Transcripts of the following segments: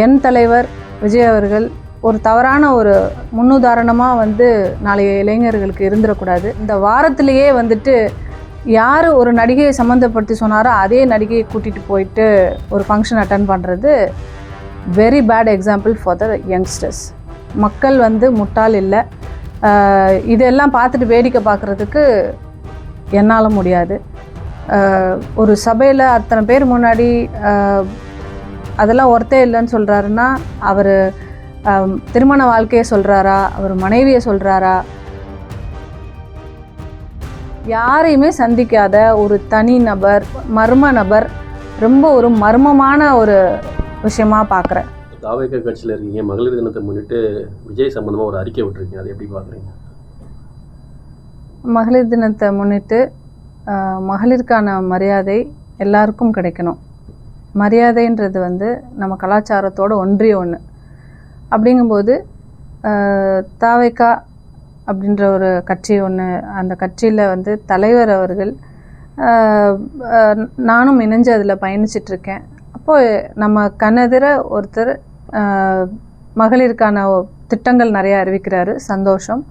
என் தலைவர் விஜய் அவர்கள் ஒரு தவறான ஒரு முன்னுதாரணமாக வந்து நாளைய இளைஞர்களுக்கு இருந்துடக்கூடாது. இந்த வாரத்திலேயே வந்துட்டு யார் ஒரு நடிகையை சம்மந்தப்படுத்தி சொன்னாரோ அதே நடிகையை கூட்டிகிட்டு போயிட்டு ஒரு ஃபங்க்ஷன் அட்டன் பண்ணுறது very bad example for the youngsters. மக்கள் வந்து முட்டாள் இல்லை. இதெல்லாம் பார்த்துட்டு வேடிக்கை பார்க்குறதுக்கு என்னால் முடியாது. ஒரு சபையில் அத்தனை பேர் முன்னாடி அதெல்லாம் ஒர்த்தே இல்லைன்னு சொல்கிறாருன்னா அவர் திருமண வாழ்க்கையை சொல்கிறாரா, அவர் மனைவியை சொல்கிறாரா? யாரையுமே சந்திக்காத ஒரு தனி நபர், மர்ம நபர், ரொம்ப ஒரு மர்மமான ஒரு விஷயமா பார்க்குறேன். தாவேக கட்சியில் இருக்கீங்க, மகளிர் தினத்தை முன்னிட்டு விஜய் சம்பந்தமாக ஒரு அறிக்கை விட்டுருக்கீங்க, அதை எப்படி பார்க்குறீங்க? மகளிர் தினத்தை முன்னிட்டு மகளிருக்கான மரியாதை எல்லாருக்கும் கிடைக்கணும். மரியாதைன்றது வந்து நம்ம கலாச்சாரத்தோடு ஒன்றிய ஒன்று. அப்படிங்கும்போது தாவேகா அப்படின்ற ஒரு கட்சி ஒன்று, அந்த கட்சியில் வந்து தலைவர் அவர்கள், நானும் இணைஞ்சு அதில் பயணிச்சிட்ருக்கேன். அப்போது நம்ம கண்ணெதிர ஒருத்தர் மகளிருக்கான திட்டங்கள் நிறையா அறிவிக்கிறாரு, சந்தோஷம்.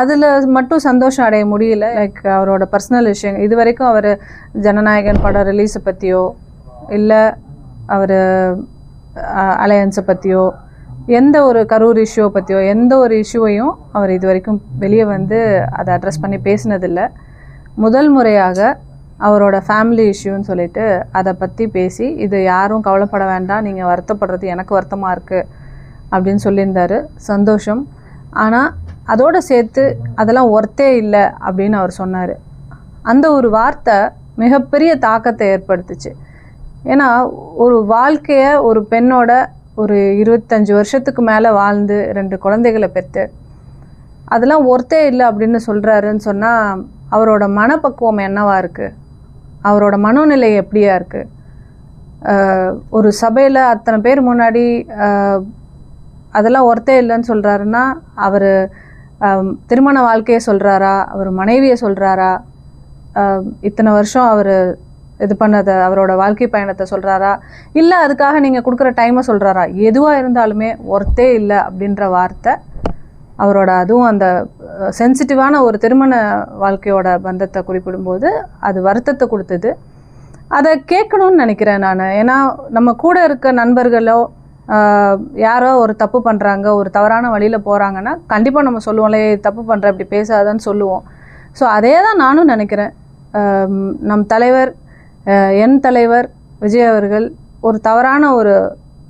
அதில் மட்டும் சந்தோஷம் அடைய முடியல. லைக் அவரோட பர்சனல் விஷயம், இது வரைக்கும் அவர் ஜனநாயகன் படம் ரிலீஸை பற்றியோ இல்லை அவர் அலையன்ஸை பற்றியோ எந்த ஒரு கரூர் இஷ்யூவை பற்றியோ எந்த ஒரு இஷ்யூவையும் அவர் இது வரைக்கும் வெளியே வந்து அதை அட்ரஸ் பண்ணி பேசினதில்லை. முதல் முறையாக அவரோட ஃபேமிலி இஷ்யூன்னு சொல்லிட்டு அதை பற்றி பேசி, இது யாரும் கவலைப்பட வேண்டாம், நீங்கள் வருத்தப்படுறது எனக்கு வருத்தமாக இருக்குது அப்படின்னு சொல்லியிருந்தார். சந்தோஷம். ஆனால் அதோடு சேர்த்து அதெல்லாம் ஒர்த்தே இல்லை அப்படின்னு அவர் சொன்னார். அந்த ஒரு வார்த்தை மிகப்பெரிய தாக்கத்தை ஏற்படுத்துச்சு. ஏன்னா ஒரு வாழ்க்கையை ஒரு பெண்ணோட ஒரு 25 வருஷத்துக்கு மேலே வாழ்ந்து 2 குழந்தைகளை பெற்று அதெல்லாம் ஒர்த்தே இல்லை அப்படின்னு சொல்கிறாருன்னு சொன்னால் அவரோட மனப்பக்குவம் என்னவா இருக்குது, அவரோட மனோநிலை எப்படியா இருக்குது? ஒரு சபையில் அத்தனை பேர் முன்னாடி அதெல்லாம் ஒர்த்தே இல்லைன்னு சொல்கிறாருன்னா அவர் திருமண வாழ்க்கையை சொல்கிறாரா, அவர் மனைவியை சொல்கிறாரா, இத்தனை வருஷம் அவர் இது பண்ணதை அவரோட வாழ்க்கை பயணத்தை சொல்கிறாரா, இல்லை அதுக்காக நீங்கள் கொடுக்குற டைமை சொல்கிறாரா? எதுவாக இருந்தாலுமே ஒர்த்தே இல்லை அப்படின்ற வார்த்தை அவரோட, அதுவும் அந்த சென்சிட்டிவான ஒரு திருமண வாழ்க்கையோட பந்தத்தை குறிப்பிடும்போது அது வருத்தத்தை கொடுத்தது. அதை கேட்கணும்னு நினைக்கிறேன் நான். ஏன்னா நம்ம கூட இருக்க நண்பர்களோ யாரோ ஒரு தப்பு பண்ணுறாங்க, ஒரு தவறான வழியில் போகிறாங்கன்னா கண்டிப்பாக நம்ம சொல்லுவோம்ல, தப்பு பண்ணுற இப்படி பேசாதான்னு சொல்லுவோம். ஸோ அதே தான் நானும் நினைக்கிறேன். நம் தலைவர் என் தலைவர் விஜய் அவர்கள் ஒரு தவறான ஒரு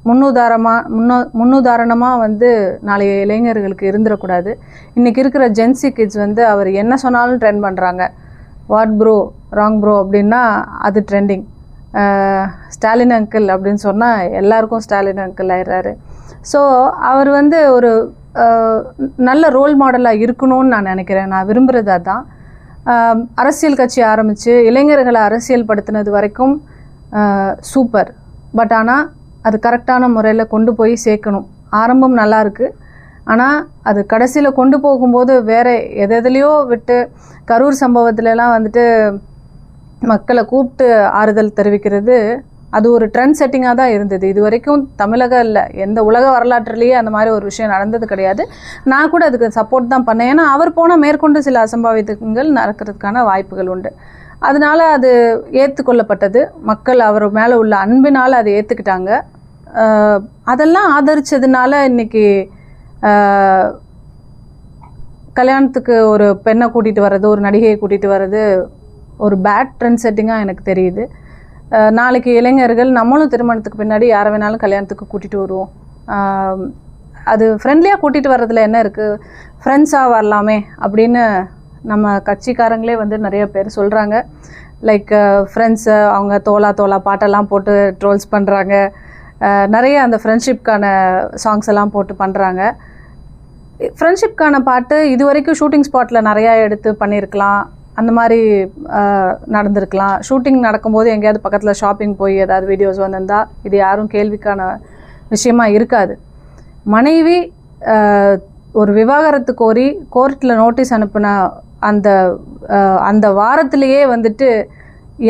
முன்னுதாரணமாக வந்து நாளைய இளைஞர்களுக்கு இருந்துடக்கூடாது. இன்றைக்கி இருக்கிற ஜென்சி கிட்ஸ் வந்து அவர் என்ன சொன்னாலும் ட்ரெண்ட் பண்ணுறாங்க. வாட் ப்ரோ, ராங் ப்ரோ அப்படின்னா அது ட்ரெண்டிங். ஸ்டாலின் அங்கிள் அப்படின்னு சொன்னால் எல்லாருக்கும் ஸ்டாலின் அங்கிள் ஆயிடுறாரு. ஸோ அவர் வந்து ஒரு நல்ல ரோல் மாடலாக இருக்கணும்னு நான் நினைக்கிறேன். நான் விரும்புகிறது அதுதான். அரசியல் கட்சி ஆரம்பித்து இளைஞர்களை அரசியல் படுத்தினது வரைக்கும் சூப்பர். பட் ஆனால் அது கரெக்டான முறையில் கொண்டு போய் சேர்க்கணும். ஆரம்பம் நல்லா இருக்குது, ஆனால் அது கடைசியில் கொண்டு போகும்போது வேறு எதுலையோ விட்டு, கரூர் சம்பவத்துலலாம் வந்துட்டு மக்களை கூப்பிட்டு ஆறுதல் தெரிவிக்கிறது அது ஒரு ட்ரெண்ட் செட்டிங்காக தான் இருந்தது. இது வரைக்கும் தமிழகம் இல்லை, எந்த உலக வரலாற்றுலேயே அந்த மாதிரி ஒரு விஷயம் நடந்தது கிடையாது. நான் கூட அதுக்கு சப்போர்ட் தான் பண்ணேன். ஏன்னா அவர் போனால் மேற்கொண்டு சில அசம்பாவிதங்கள் நடக்கிறதுக்கான வாய்ப்புகள் உண்டு. அதனால் அது ஏற்றுக்கொள்ளப்பட்டது. மக்கள் அவர் மேலே உள்ள அன்பினால் அதை ஏற்றுக்கிட்டாங்க. அதெல்லாம் ஆதரித்ததுனால இன்றைக்கி கல்யாணத்துக்கு ஒரு பெண்ணை கூட்டிகிட்டு வர்றது, ஒரு நடிகையை கூட்டிகிட்டு வர்றது ஒரு பேட் ட்ரெண்ட் செட்டிங்காக எனக்கு தெரியுது. நாளைக்கு இளைஞர்கள் நம்மளும் திருமணத்துக்கு பின்னாடி யாரை வேணாலும் கல்யாணத்துக்கு கூட்டிகிட்டு வருவோம். அது ஃப்ரெண்ட்லியாக கூட்டிகிட்டு வர்றதுல என்ன இருக்குது, ஃப்ரெண்ட்ஸாக வரலாமே அப்படின்னு நம்ம கட்சிக்காரங்களே வந்து நிறைய பேர் சொல்கிறாங்க. லைக் ஃப்ரெண்ட்ஸை அவங்க தோலா பாட்டெல்லாம் போட்டு ட்ரோல்ஸ் பண்ணுறாங்க. நிறைய அந்த ஃப்ரெண்ட்ஷிப்கான சாங்ஸ் எல்லாம் போட்டு பண்ணுறாங்க. ஃப்ரெண்ட்ஷிப்கான பாட்டு இது வரைக்கும் ஷூட்டிங் ஸ்பாட்டில் நிறையா எடுத்து பண்ணியிருக்கலாம், அந்த மாதிரி நடந்திருக்கலாம். ஷூட்டிங் நடக்கும்போது எங்கேயாவது பக்கத்தில் ஷாப்பிங் போய் ஏதாவது வீடியோஸ் வந்திருந்தால் இது யாரும் கேள்விக்கான விஷயமா இருக்காது. மனைவி ஒரு விவாகரத்து கோரி கோர்ட்டில் நோட்டீஸ் அனுப்பின அந்த வாரத்திலேயே வந்துட்டு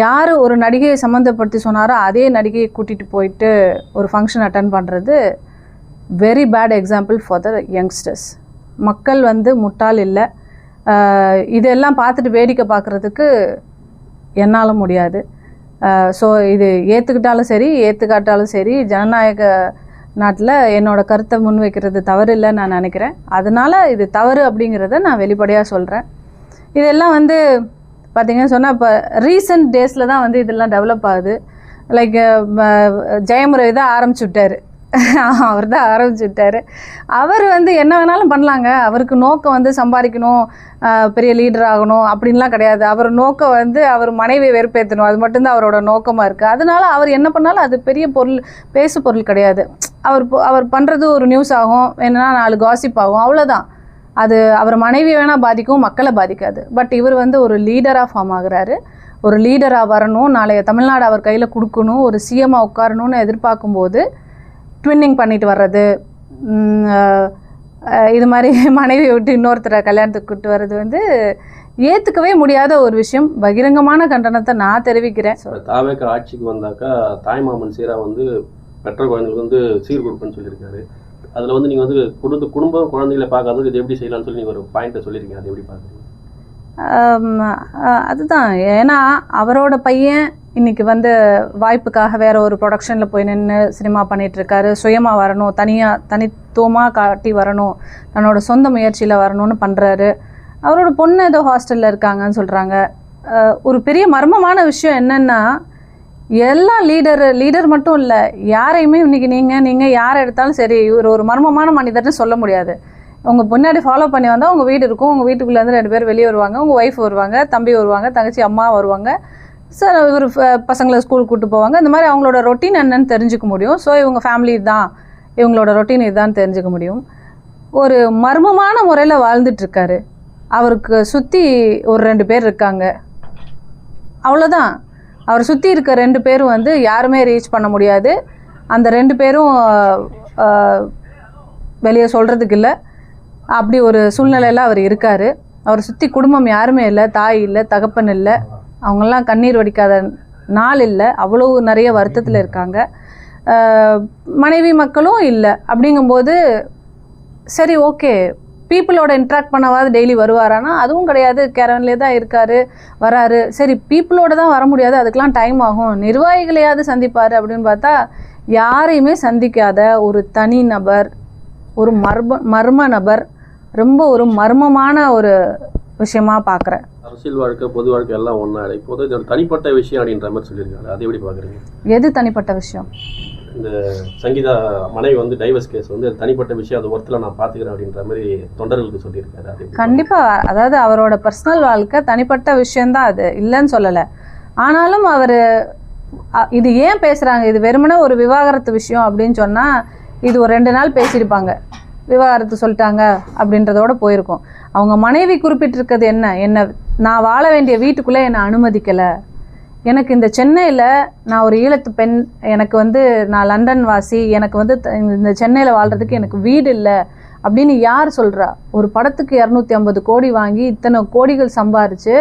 யார் ஒரு நடிகையை சம்மந்தப்படுத்தி சொன்னாரோ அதே நடிகையை கூட்டிகிட்டு போயிட்டு ஒரு ஃபங்க்ஷன் அட்டன் பண்ணுறது very bad example for the youngsters. மக்கள் வந்து முட்டாள் இல்லை. இதெல்லாம் பார்த்துட்டு வேடிக்கை பார்க்குறதுக்கு என்னால் முடியாது. ஸோ இது ஏற்றுக்கிட்டாலும் சரி ஏற்றுக்காட்டாலும் சரி ஜனநாயக நாட்டில் என்னோடய கருத்தை முன்வைக்கிறது தவறு இல்லைன்னு நான் நினைக்கிறேன். அதனால் இது தவறு அப்படிங்கிறத நான் வெளிப்படையாக சொல்கிறேன். இதெல்லாம் வந்து பார்த்திங்கன்னு சொன்னால் இப்போ ரீசெண்ட் டேஸில் தான் வந்து இதெல்லாம் டெவலப் ஆகுது. லைக் ஜெயமுறை தான் ஆரம்பிச்சுட்டார். அவர் தான் ஆரம்பிச்சுட்டார். அவர் வந்து என்ன வேணாலும் பண்ணலாங்க. அவருக்கு நோக்கம் வந்து சம்பாதிக்கணும், பெரிய லீடர் ஆகணும் அப்படின்லாம் கிடையாது. அவர் நோக்கம் வந்து அவர் மனைவியை வெறுப்பேற்றணும். அது மட்டும்தான் அவரோட நோக்கமாக இருக்குது. அதனால அவர் என்ன பண்ணாலும் அது பெரிய பேசு பொருள் கிடையாது. அவர் பண்ணுறது ஒரு நியூஸ் ஆகும், என்னன்னா 4 காசிப் ஆகும், அவ்வளோதான். அது அவர் மனைவி வேணால் பாதிக்கும், மக்களை பாதிக்காது. பட் இவர் வந்து ஒரு லீடராக ஃபார்ம் ஆகுறாரு. ஒரு லீடராக வரணும், நாளைய தமிழ்நாடு அவர் கையில் கொடுக்கணும், ஒரு சிஎம்மாக உட்காரணும்னு எதிர்பார்க்கும்போது ட்வின்னிங் பண்ணிட்டு வர்றது, இது மாதிரி மனைவியை விட்டு இன்னொருத்தரை கல்யாணத்துக்கு கூப்பிட்டு வர்றது வந்து ஏற்றுக்கவே முடியாத ஒரு விஷயம். பகிரங்கமான கண்டனத்தை நான் தெரிவிக்கிறேன். தாவேக்கா ஆட்சிக்கு வந்தாக்கா தாய்மாமன் சீரா வந்து பெற்ற குழந்தைங்களுக்கு வந்து சீர் கொடுப்பேன்னு சொல்லியிருக்காரு. அதில் வந்து நீங்கள் வந்து குடும்பம் குழந்தைகளை பார்க்காதது இது எப்படி செய்யலாம்னு சொல்லி நீங்கள் ஒரு பாயிண்ட்டை சொல்லியிருக்கீங்க. அது எப்படி பார்க்குறீங்க? அதுதான், ஏன்னா அவரோட பையன் இன்றைக்கி வந்து வாய்ப்புக்காக வேறு ஒரு ப்ரொடக்ஷனில் போய் நின்று சினிமா பண்ணிகிட்ருக்காரு. சுயமாக வரணும், தனித்துவமாக காட்டி வரணும், தன்னோட சொந்த முயற்சியில் வரணும்னு பண்ணுறாரு. அவரோட பொண்ணு ஏதோ ஹாஸ்டலில் இருக்காங்கன்னு சொல்கிறாங்க. ஒரு பெரிய மர்மமான விஷயம் என்னென்னா, எல்லா லீடர் மட்டும் இல்லை, யாரையுமே இன்றைக்கி நீங்கள் யாரை எடுத்தாலும் சரி இவர் ஒரு மர்மமான மனிதர்னு சொல்ல முடியாது. உங்கள் பின்னாடி ஃபாலோ பண்ணி வந்தால் உங்கள் வீடு இருக்கும், உங்கள் வீட்டுக்குள்ளேருந்து 2 பேர் வெளியே வருவாங்க, உங்கள் ஒய்ஃப் வருவாங்க, தம்பி வருவாங்க, தங்கச்சி அம்மா வருவாங்க, சார் இவர் பசங்களை ஸ்கூலுக்கு கூப்பிட்டு போவாங்க. இந்த மாதிரி அவங்களோட ரொட்டீன் என்னன்னு தெரிஞ்சுக்க முடியும். ஸோ இவங்க ஃபேமிலி தான், இவங்களோட ரொட்டீன் இதுதான் தெரிஞ்சுக்க முடியும். ஒரு மர்மமான முறையில் வாழ்ந்துட்டுருக்காரு. அவருக்கு சுற்றி ஒரு 2 பேர் இருக்காங்க, அவ்வளோதான். அவர் சுற்றி இருக்க 2 பேரும் வந்து யாருமே ரீச் பண்ண முடியாது. அந்த 2 பேரும் வெளியே சொல்கிறதுக்கு இல்லை, அப்படி ஒரு சூழ்நிலையில் அவர் இருக்கார். அவர் சுற்றி குடும்பம் யாருமே இல்லை, தாய் இல்லை, தகப்பன் இல்லை, அவங்கெல்லாம் கண்ணீர் வடிக்காத நாள் இல்லை, அவ்வளோ நிறைய வருத்தத்தில் இருக்காங்க. மனைவி மக்களும் இல்லை. அப்படிங்கும்போது சரி ஓகே, பீப்புளோட இன்ட்ராக்ட் பண்ணவாது டெய்லி வருவாரானா அதுவும் கிடையாது. கேரவன்லேயே தான் இருக்கார், வராரு. சரி பீப்புளோட தான் வர முடியாது, அதுக்கெலாம் டைம் ஆகும், நிர்வாகிகளையாவது சந்திப்பார் அப்படின்னு பார்த்தா யாரையுமே சந்திக்காத ஒரு தனி நபர், ஒரு மர்ம நபர். ரொம்ப ஒரு மர்மமான ஒரு விஷயமா பார்க்குறேன். அரசியல் வாழ்க்கை பொது வாழ்க்கை எல்லாம் ஒன்றாடு. இப்போது இது ஒரு தனிப்பட்ட விஷயம் அப்படின்ற மாதிரி சொல்லியிருக்காரு. அதை எப்படி பார்க்குறீங்க? எது தனிப்பட்ட விஷயம்? இந்த சங்கீதா மனைவி வந்து டைவர்ஸ் கேஸ் வந்து தனிப்பட்ட விஷயம், அது ஒருத்தர் நான் பார்த்துக்கிறேன் அப்படின்ற மாதிரி தொண்டர்களுக்கு சொல்லியிருக்காரு. அது கண்டிப்பாக, அதாவது அவரோட பர்சனல் வாழ்க்கை தனிப்பட்ட விஷயந்தான், அது இல்லைன்னு சொல்லலை. ஆனாலும் அவர் இது ஏன் பேசுகிறாங்க, இது வெறுமனே ஒரு விவாகரத்து விஷயம் அப்படின்னு சொன்னால் இது ஒரு 2 நாள் பேசியிருப்பாங்க, விவாகரத்து சொல்லிட்டாங்க அப்படின்றதோட போயிருக்கோம். அவங்க மனைவி குறிப்பிட்டிருக்கிறது என்ன நான் வாழ வேண்டிய வீட்டுக்குள்ளே என்னை அனுமதிக்கலை, எனக்கு இந்த சென்னையில் நான் ஒரு ஈழத்து பெண், எனக்கு வந்து நான் லண்டன் வாசி, எனக்கு வந்து இந்த சென்னையில் வாழ்கிறதுக்கு எனக்கு வீடு இல்லை அப்படின்னு யார் சொல்கிறா? ஒரு படத்துக்கு 250 கோடி வாங்கி இத்தனை கோடிகள் சம்பாரித்து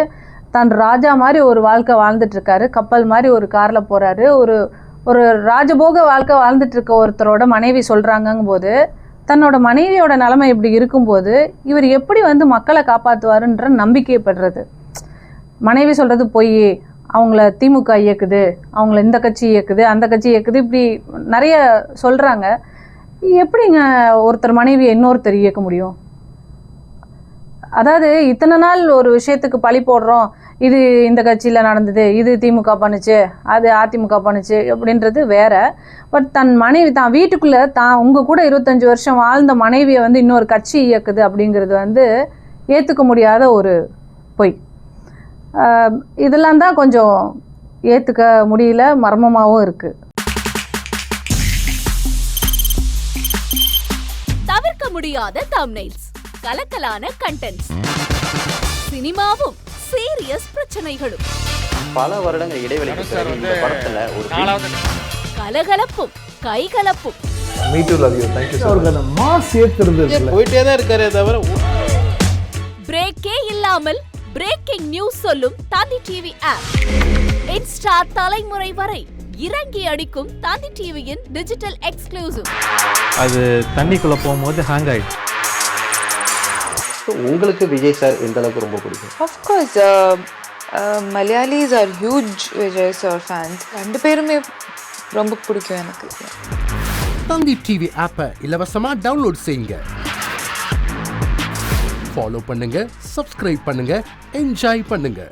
தான் ராஜா மாதிரி ஒரு வாழ்க்கை வாழ்ந்துட்டுருக்காரு, கப்பல் மாதிரி ஒரு காரில் போகிறாரு, ஒரு ராஜபோக வாழ்க்கை வாழ்ந்துட்டு இருக்க ஒருத்தரோட மனைவி சொல்கிறாங்கங்கும் போது, தன்னோட மனைவியோட நிலைமை இப்படி இருக்கும்போது இவர் எப்படி வந்து மக்களை காப்பாற்றுவாருன்ற நம்பிக்கைப்படுறது. மனைவி சொல்கிறது பொய், அவங்கள திமுக இயக்குது, அவங்கள இந்த கட்சி இயக்குது, அந்த கட்சி இயக்குது, இப்படி நிறைய சொல்கிறாங்க. எப்படிங்க ஒருத்தர் மனைவியை இன்னொருத்தர் இயக்க முடியும்? அதாவது இத்தனை நாள் ஒரு விஷயத்துக்கு பழி போடுறோம், இது இந்த கட்சியில் நடந்தது, இது திமுக பண்ணுச்சு, அது அதிமுக பண்ணுச்சு அப்படின்றது வேற. பட் தன் மனைவி தான் வீட்டுக்குள்ளே உங்கள் கூட 25 வருஷம் வாழ்ந்த மனைவியை வந்து இன்னொரு கட்சி இயக்குது அப்படிங்கிறது வந்து ஏற்றுக்க முடியாத ஒரு பொய். இதெல்லாம் தான் கொஞ்சம் ஏற்றுக்க முடியல, மர்மமாகவும் இருக்குது. தவிர்க்க முடியாத தம்ப்நெயில்ஸ், கலக்கலான கண்டென்ட்ஸ், சினிமாவும் சீரியஸ் பிரச்சனைகளும், பல வருடங்கள் இடைவெளிக்கு பிறகு இந்த படத்துல ஒரு கலகலப்பும் கைகலப்பும். Me too, love you. Thank you so much. Mass ஏத்துறது போயிட்டே தான் இருக்காரே தவிர பிரேக்கே இல்லாமல் பிரேக்கிங் நியூஸ் சொல்லும் தந்தி டிவி ஆப். இன்ஸ்டா தலைமுறை வரை இறங்கி அடிக்கும் தந்தி டிவியின் டிஜிட்டல் எக்ஸ்க்ளூசிவ். அது தண்ணிக்குள்ள போகும்போது ஹேங் ஆயிடுச்சு. உங்களுக்கு விஜய் சார் எந்த அளவுக்கு ரொம்ப பிடிக்கும்? Of course, Malayalis are huge Vijay sir fans. ரெண்டு பேருமே ரொம்ப பிடிக்கும் எனக்கு. தந்தி டிவி ஆப்பை இலவசமா டவுன்லோட் செய்யுங்க. ஃபாலோ பண்ணுங்க, சப்ஸ்கிரைப் பண்ணுங்க, என்ஜாய் பண்ணுங்க.